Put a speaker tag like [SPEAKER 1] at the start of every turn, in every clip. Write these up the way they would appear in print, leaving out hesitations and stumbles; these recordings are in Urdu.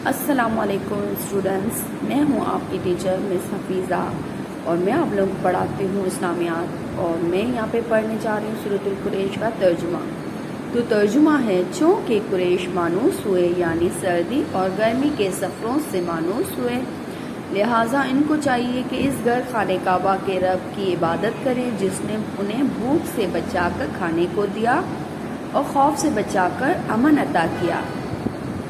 [SPEAKER 1] السلام علیکم اسٹوڈنٹس، میں ہوں آپ کی ٹیچر مس حفیظہ اور میں آپ لوگوں کو پڑھاتی ہوں اسلامیات، اور میں یہاں پہ پڑھنے جا رہی ہوں سورۃ القریش کا ترجمہ۔ تو ترجمہ ہے: چونکہ قریش مانوس ہوئے، یعنی سردی اور گرمی کے سفروں سے مانوس ہوئے، لہٰذا ان کو چاہیے کہ اس گھر خانہ کعبہ کے رب کی عبادت کریں جس نے انہیں بھوک سے بچا کر کھانے کو دیا اور خوف سے بچا کر امن عطا کیا۔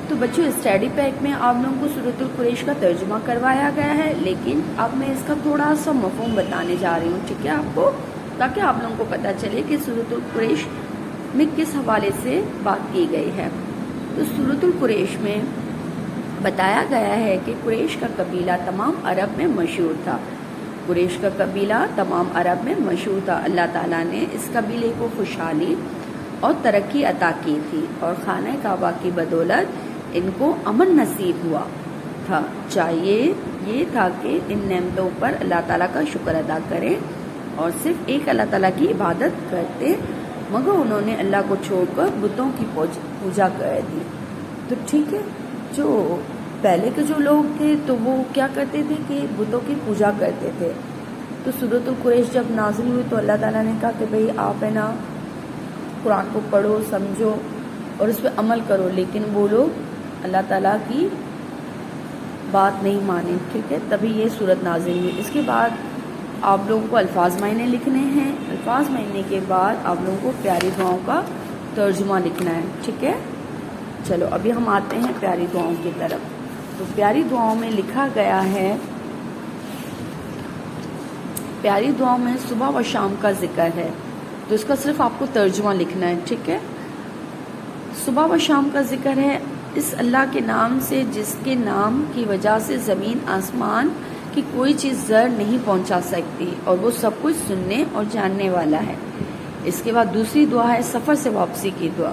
[SPEAKER 1] تو بچوں، اسٹڈی پیک میں آپ لوگوں کو سورۃ القریش کا ترجمہ کروایا گیا ہے، لیکن اب میں اس کا تھوڑا سا مفہوم بتانے جا رہی ہوں، ٹھیک ہے آپ کو، تاکہ آپ لوگوں کو پتہ چلے کہ سورۃ القریش میں کس حوالے سے بات کی گئی ہے۔ تو سورۃ القریش میں بتایا گیا ہے کہ قریش کا قبیلہ تمام عرب میں مشہور تھا۔ قریش کا قبیلہ تمام عرب میں مشہور تھا۔ اللہ تعالیٰ نے اس قبیلے کو خوشحالی اور ترقی عطا کی تھی، اور خانہ کعبہ کی بدولت ان کو امن نصیب ہوا تھا۔ چاہیے یہ تھا کہ ان نعمتوں پر اللہ تعالیٰ کا شکر ادا کریں اور صرف ایک اللہ تعالیٰ کی عبادت کرتے، مگر انہوں نے اللہ کو چھوڑ کر بتوں کی پوجا کر دی۔ تو ٹھیک ہے، جو پہلے کے جو لوگ تھے تو وہ کیا کرتے تھے کہ بتوں کی پوجا کرتے تھے۔ تو سورۃ القریش جب نازل ہوئی تو اللہ تعالیٰ نے کہا کہ بھئی آپ ہے نا قرآن کو پڑھو، سمجھو اور اس پہ عمل کرو، لیکن وہ لوگ اللہ تعالیٰ کی بات نہیں مانے، ٹھیک ہے، تبھی یہ صورت نازل ہوئی۔ اس کے بعد آپ لوگوں کو الفاظ معنی لکھنے ہیں، الفاظ معنی کے بعد آپ لوگوں کو پیاری دعاؤں کا ترجمہ لکھنا ہے، ٹھیک ہے۔ چلو ابھی ہم آتے ہیں پیاری دعاؤں کی طرف۔ تو پیاری دعاؤں میں لکھا گیا ہے، پیاری دعاؤں میں صبح و شام کا ذکر ہے، تو اس کا صرف آپ کو ترجمہ لکھنا ہے، ٹھیک ہے۔ صبح و شام کا ذکر ہے اس اللہ کے نام سے جس کے نام کی وجہ سے زمین آسمان کی کوئی چیز زر نہیں پہنچا سکتی، اور وہ سب کچھ سننے اور جاننے والا ہے۔ اس کے بعد دوسری دعا ہے سفر سے واپسی کی دعا۔